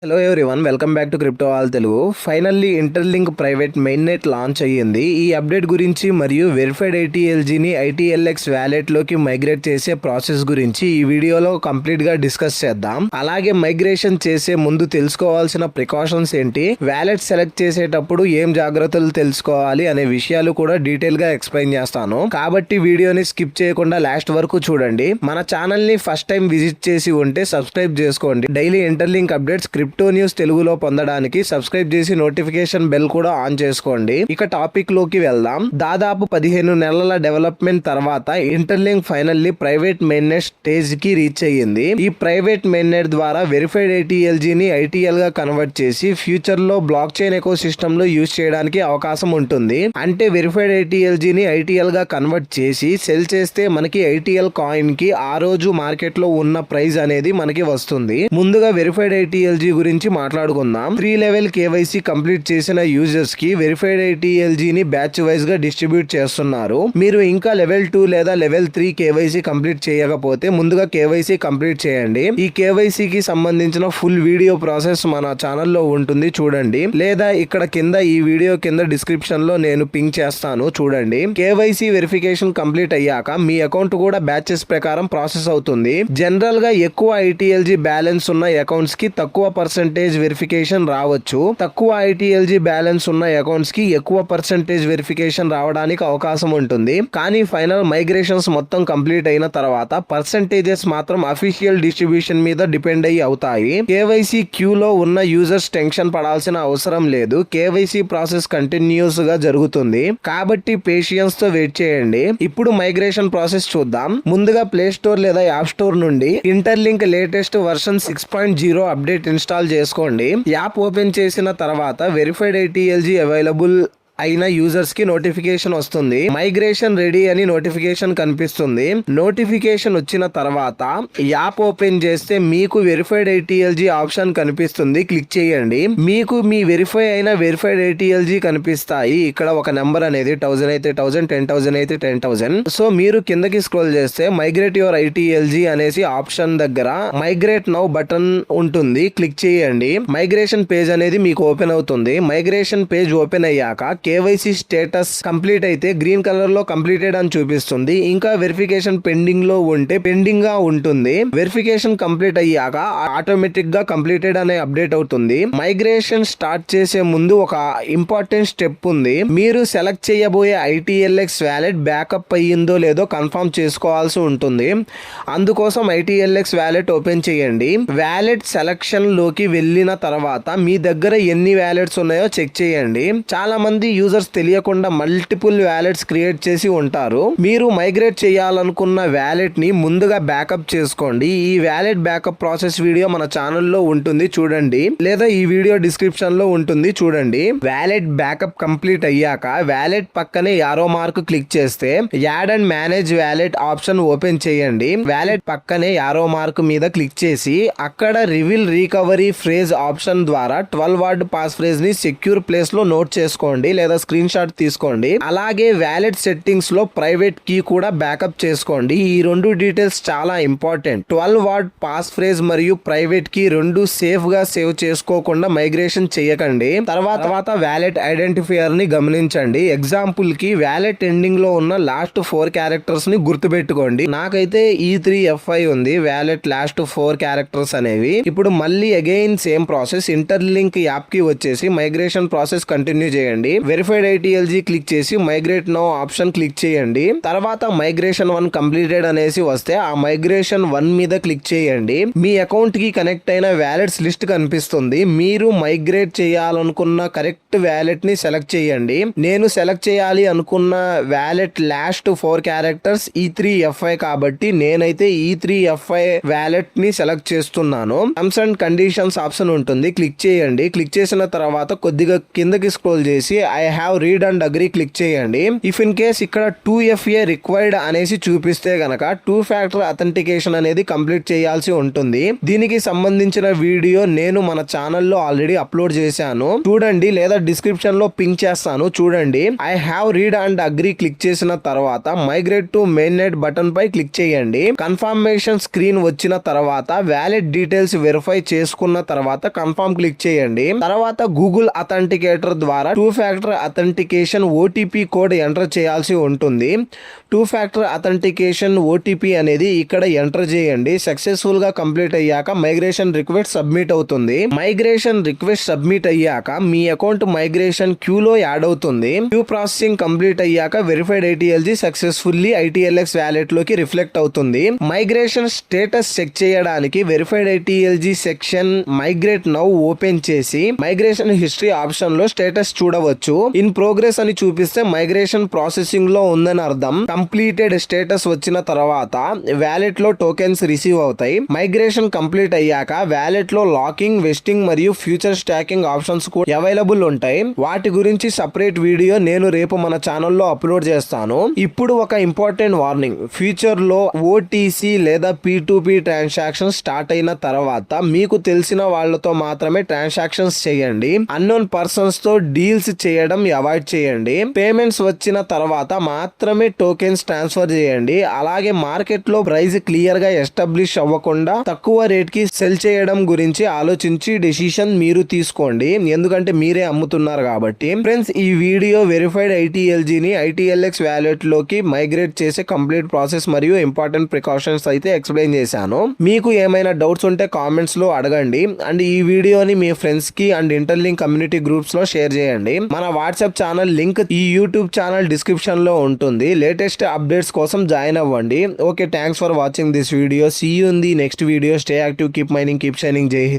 Hello everyone, welcome back to crypto all తెలుగు. Finally interlink private mainnet launch అయ్యింది. ఈ update గురించి మరియు వెరిఫైడ్ ఐటీఎల్జీని ఐటీఎల్ఎక్స్ వ్యాలెట్లోకి మైగ్రేట్ చేసే ప్రాసెస్ గురించి ఈ వీడియోలో కంప్లీట్గా డిస్కస్ చేద్దాం. అలాగే మైగ్రేషన్ చేసే ముందు తెలుసుకోవాల్సిన ప్రికాషన్స్ ఏంటి, వ్యాలెట్ సెలెక్ట్ చేసేటప్పుడు ఏం జాగ్రత్తలు తెలుసుకోవాలి అనే విషయాలు కూడా డీటెయిల్గా ఎక్స్ప్లెయిన్ చేస్తాను. కాబట్టి వీడియోని స్కిప్ చేయకుండా లాస్ట్ వరకు చూడండి. మన ఛానల్ని ఫస్ట్ టైం విజిట్ చేసి ఉంటే సబ్స్క్రైబ్ చేసుకోండి. Daily interlink updates crypto news తెలుగులో పొందడానికి సబ్స్క్రైబ్ చేసి నోటిఫికేషన్ బెల్ కూడా ఆన్ చేసుకోండి. ఇక టాపిక్ లోకి వెళ్దాం. దాదాపు 15 నెలల డెవలప్మెంట్ తర్వాత ఇంటర్లింక్ ఫైనల్లీ ప్రైవేట్ మెయిన్నెట్ స్టేజ్ కి రీచ్ అయ్యింది. ఈ ప్రైవేట్ మెయిన్నెట్ ద్వారా వెరిఫైడ్ ఐటీఎల్జీని ఐటీఎల్ గా కన్వర్ట్ చేసి ఫ్యూచర్ లో బ్లాక్ చైన్ ఎకో సిస్టమ్ లో యూజ్ చేయడానికి అవకాశం ఉంటుంది. అంటే వెరిఫైడ్ ఐటీఎల్జీని ఐటీఎల్ గా కన్వర్ట్ చేసి సెల్ చేస్తే మనకి ఐటీఎల్ కాయిన్ కి ఆ రోజు మార్కెట్ లో ఉన్న ప్రైస్ అనేది మనకి వస్తుంది. ముందుగా వెరిఫైడ్ ఐటీఎల్జీ గురించి మాట్లాడుకుందాం. 3 లెవెల్ కేవైసీ కంప్లీట్ చేసిన యూజర్స్ కి వెరిఫైడ్ ఐటీఎల్జీని బ్యాచ్ వైజ్ గా డిస్ట్రిబ్యూట్ చేస్తున్నారు. మీరు ఇంకా లెవెల్ 2 లేదా లెవెల్ 3 కేవైసీ కంప్లీట్ చేయకపోతే ముందుగా కేవైసీ కంప్లీట్ చేయండి. ఈ కేవైసీకి సంబంధించిన ఫుల్ వీడియో ప్రాసెస్ మన ఛానల్లో ఉంటుంది, చూడండి. లేదా ఇక్కడ కింద ఈ వీడియో కింద డిస్క్రిప్షన్ లో నేను పింక్ చేస్తాను, చూడండి. కేవైసీ వెరిఫికేషన్ కంప్లీట్ అయ్యాక మీ అకౌంట్ కూడా బ్యాచెస్ ప్రకారం ప్రాసెస్ అవుతుంది. జనరల్ గా ఎక్కువ ఐటీఎల్జీ బ్యాలెన్స్ ఉన్న అకౌంట్స్ కి తక్కువ పర్సెంటేజ్ వెరిఫికేషన్ రావచ్చు. తక్కువ ఐటీఎల్జీ బ్యాలెన్స్ ఉన్న అకౌంట్స్ కి ఎక్కువ పర్సెంటేజ్ వెరిఫికేషన్ రావడానికి అవకాశం ఉంటుంది. కానీ ఫైనల్ మైగ్రేషన్స్ మొత్తం కంప్లీట్ అయిన తర్వాత పర్సెంటేజెస్ మాత్రం అఫీషియల్ డిస్ట్రిబ్యూషన్ మీద డిపెండ్ అయ్యి అవుతాయి. కేవైసీ క్యూలో ఉన్న యూజర్స్ టెన్షన్ పడాల్సిన అవసరం లేదు. కేవైసీ ప్రాసెస్ కంటిన్యూస్ గా జరుగుతుంది కాబట్టి పేషియన్స్ తో వెయిట్ చేయండి. ఇప్పుడు మైగ్రేషన్ ప్రాసెస్ చూద్దాం. ముందుగా ప్లే స్టోర్ లేదా యాప్ స్టోర్ నుండి interlink latest version 6.0 update install చేసుకోండి. యాప్ ఓపెన్ చేసిన తర్వాత వెరిఫైడ్ ఐటీఎల్జీ అవైలబుల్ అయిన యూజర్స్ కి నోటిఫికేషన్ వస్తుంది. మైగ్రేషన్ రెడీ అని నోటిఫికేషన్ కనిపిస్తుంది. నోటిఫికేషన్ వచ్చిన తర్వాత యాప్ ఓపెన్ చేస్తే మీకు వెరిఫైడ్ ఐటీఎల్జీ ఆప్షన్ కనిపిస్తుంది, క్లిక్ చేయండి. మీకు మీ వెరిఫై అయిన వెరిఫైడ్ ఐటీఎల్జీ కనిపిస్తాయి. ఇక్కడ ఒక నెంబర్ అనేది 1000 అయితే 1000, 10,000 అయితే 10,000. సో మీరు కిందకి స్క్రోల్ చేస్తే మైగ్రేట్ యువర్ ఐటీఎల్జీ అనేసి ఆప్షన్ దగ్గర మైగ్రేట్ నౌ బటన్ ఉంటుంది, క్లిక్ చేయండి. మైగ్రేషన్ పేజ్ అనేది మీకు ఓపెన్ అవుతుంది. మైగ్రేషన్ పేజ్ ఓపెన్ అయ్యాక కేవైసీ స్టేటస్ కంప్లీట్ అయితే గ్రీన్ కలర్ లో కంప్లీటెడ్ అని చూపిస్తుంది. ఇంకా వెరిఫికేషన్ పెండింగ్ లో ఉంటే పెండింగ్ గా ఉంటుంది. వెరిఫికేషన్ కంప్లీట్ అయ్యాక ఆటోమేటిక్ గా కంప్లీటెడ్ అనే అప్డేట్ అవుతుంది. మైగ్రేషన్ స్టార్ట్ చేసే ముందు ఒక ఇంపార్టెంట్ స్టెప్ ఉంది. మీరు సెలెక్ట్ చేయబోయే ఐటీఎల్ఎక్స్ వ్యాలెట్ బ్యాకప్ అయ్యిందో లేదో కన్ఫర్మ్ చేసుకోవాల్సి ఉంటుంది. అందుకోసం ఐటీఎల్ఎక్స్ వ్యాలెట్ ఓపెన్ చేయండి. వ్యాలెట్ సెలక్షన్ లోకి వెళ్ళిన తర్వాత మీ దగ్గర ఎన్ని వ్యాలెట్స్ ఉన్నాయో చెక్ చేయండి. చాలా మంది యూజర్స్ తెలియకుండా మల్టిపుల్ వ్యాలెట్స్ క్రియేట్ చేసి ఉంటారు. మీరు మైగ్రేట్ చేయాలనుకున్న వ్యాలెట్ ని ముందుగా బ్యాకప్ చేసుకోండి. ఈ వ్యాలెట్ బ్యాకప్ ప్రాసెస్ వీడియో మన ఛానల్లో ఉంటుంది, చూడండి. లేదా ఈ వీడియో డిస్క్రిప్షన్ లో ఉంటుంది, చూడండి. వ్యాలెట్ బ్యాకప్ కంప్లీట్ అయ్యాక వ్యాలెట్ పక్కనే యారో మార్క్ క్లిక్ చేస్తే add and manage wallet option open చేయండి. వ్యాలెట్ పక్కనే యారో మార్క్ మీద క్లిక్ చేసి అక్కడ రివీల్ రికవరీ ఫ్రేజ్ ఆప్షన్ ద్వారా 12 వర్డ్ పాస్ ఫ్రేజ్ ని సెక్యూర్ ప్లేస్ లో నోట్ చేసుకోండి లేదా స్క్రీన్ షాట్ తీసుకోండి. అలాగే వ్యాలెట్ సెట్టింగ్స్ లో ప్రైవేట్ కీ కూడా బ్యాకప్ చేసుకోండి. ఈ రెండు డీటెయిల్స్ చాలా ఇంపార్టెంట్. 12 వర్డ్ పాస్ ఫ్రేజ్ మరియు ప్రైవేట్ కీ రెండు సేఫ్ గా సేవ్ చేసుకోకుండా మైగ్రేషన్ చేయకండి. తర్వాత వ్యాలెట్ ఐడెంటిఫైయర్ ని గమనించండి. ఎగ్జాంపుల్ కి వ్యాలెట్ ఎండింగ్ లో ఉన్న లాస్ట్ 4 క్యారెక్టర్స్ ని గుర్తుపెట్టుకోండి. నాకైతే E3FI ఉంది, వ్యాలెట్ లాస్ట్ 4 క్యారెక్టర్స్ అనేవి. ఇప్పుడు మళ్ళీ again same process. Interlink app కి వచ్చేసి మైగ్రేషన్ ప్రాసెస్ కంటిన్యూ చేయండి. వెరిఫైడ్ ఐటీఎల్జీ క్లిక్ చేసి మైగ్రేట్ నౌ ఆప్షన్ క్లిక్ చేయండి. తర్వాత మైగ్రేషన్ 1 కంప్లీటెడ్ అనేసి వస్తే ఆ మైగ్రేషన్ 1 మీద క్లిక్ చేయండి. మీ అకౌంట్ కి కనెక్ట్ అయిన వ్యాలెట్స్ లిస్ట్ కనిపిస్తుంది. మీరు మైగ్రేట్ చేయాలనుకున్న కరెక్ట్ వ్యాలెట్ ని సెలెక్ట్ చేయండి. నేను సెలెక్ట్ చేయాలి అనుకున్న వ్యాలెట్ లాస్ట్ 4 క్యారెక్టర్స్ E3FI కాబట్టి నేనైతే E3FI వ్యాలెట్ ని సెలెక్ట్ చేస్తున్నాను. టర్మ్స్ అండ్ కండిషన్స్ ఆప్షన్ ఉంటుంది, క్లిక్ చేయండి. క్లిక్ చేసిన తర్వాత కొద్దిగా కిందకి స్క్రోల్ చేసి I have read and agree click చేయండి. ఇఫ్ ఇన్ కేస్ ఇక్కడ 2FA రిక్వైర్డ్ అనేసి చూపిస్తే గనక 2 ఫ్యాక్టర్ అథెంటికేషన్ అనేది కంప్లీట్ చేయాల్సి ఉంటుంది. దీనికి సంబంధించిన వీడియో నేను మన ఛానల్లో ఆల్రెడీ అప్లోడ్ చేశాను చూడండి, లేదా డిస్క్రిప్షన్ లో పింక్ చేస్తాను చూడండి. I have read and agree click చేసిన తర్వాత migrate to main net button పై క్లిక్ చేయండి. కన్ఫర్మేషన్ స్క్రీన్ వచ్చిన తర్వాత వ్యాలిడ్ డీటెయిల్స్ వెరిఫై చేసుకున్న తర్వాత కన్ఫర్మ్ క్లిక్ చేయండి. తర్వాత గూగుల్ అథెంటికేటర్ ద్వారా 2 factor authentication OTP code enter చేయాల్సి ఉంటుంది. 2 ఫ్యాక్టర్ అథెంటికేషన్ OTP అనేది ఇక్కడ ఎంటర్ చేయండి. సక్సెస్ఫుల్ గా కంప్లీట్ అయ్యాక మైగ్రేషన్ రిక్వెస్ట్ సబ్మిట్ అవుతుంది. మైగ్రేషన్ రిక్వెస్ట్ సబ్మిట్ అయ్యాక మీ అకౌంట్ మైగ్రేషన్ క్యూలో యాడ్ అవుతుంది. క్యూ ప్రాసెసింగ్ కంప్లీట్ అయ్యాక verified ITLG successfully ITLX wallet లోకి రిఫ్లెక్ట్ అవుతుంది. మైగ్రేషన్ స్టేటస్ చెక్ చేయడానికి verified ITLG section migrate now open చేసి మైగ్రేషన్ హిస్టరీ ఆప్షన్ లో స్టేటస్ చూడవచ్చు. ఇన్ ప్రోగ్రెస్ అని చూపిస్తే మైగ్రేషన్ ప్రాసెసింగ్ లో ఉందని అర్థం. కంప్లీటెడ్ స్టేటస్ వచ్చిన తర్వాత వ్యాలెట్ లో టోకెన్స్ రిసీవ్ అవుతాయి. మైగ్రేషన్ కంప్లీట్ అయ్యాక వ్యాలెట్ లో లాకింగ్, వెస్టింగ్ మరియు ఫ్యూచర్ స్టాకింగ్ ఆప్షన్స్ కూడా అవైలబుల్ ఉంటాయి. వాటి గురించి సపరేట్ వీడియో నేను రేపు మన ఛానల్లో అప్లోడ్ చేస్తాను. ఇప్పుడు ఒక ఇంపార్టెంట్ వార్నింగ్, ఫ్యూచర్ లో OTC లేదా P2P ట్రాన్సాక్షన్ స్టార్ట్ అయిన తర్వాత మీకు తెలిసిన వాళ్ళతో మాత్రమే ట్రాన్సాక్షన్స్ చేయండి. అన్నోన్ పర్సన్స్ తో డీల్స్ చేయడం అవాయిడ్ చేయండి. పేమెంట్స్ వచ్చిన తర్వాత మాత్రమే టోకెన్స్ ట్రాన్స్ఫర్ చేయండి. అలాగే మార్కెట్ లో ప్రైస్ క్లియర్ గా ఎస్టాబ్లిష్ అవ్వకుండా తక్కువ రేట్ కి సెల్ చేయడం గురించి ఆలోచించి డెసిషన్ మీరు తీసుకోండి, ఎందుకంటే మీరే అమ్ముతున్నారు కాబట్టి. ఫ్రెండ్స్, ఈ వీడియో వెరిఫైడ్ ITLG ని ITLX వ్యాలెట్ లోకి మైగ్రేట్ చేసే కంప్లీట్ ప్రాసెస్ మరియు ఇంపార్టెంట్ ప్రికాషన్స్ అయితే ఎక్స్ప్లెయిన్ చేశాను. మీకు ఏమైనా డౌట్స్ ఉంటే కామెంట్స్ లో అడగండి. అండ్ ఈ వీడియోని మీ ఫ్రెండ్స్ కి అండ్ ఇంటర్లింక్ కమ్యూనిటీ గ్రూప్స్ లో షేర్ చేయండి. మన వాట్సాప్ ఛానల్ లింక్ ఈ యూట్యూబ్ ఛానల్ డిస్క్రిప్షన్ లో ఉంటుంది. లేటెస్ట్ అప్డేట్స్ కోసం జాయిన్ అవ్వండి. Okay, thanks for watching this video. See you in the next video. Stay active, keep mining, keep shining. జై హింద్.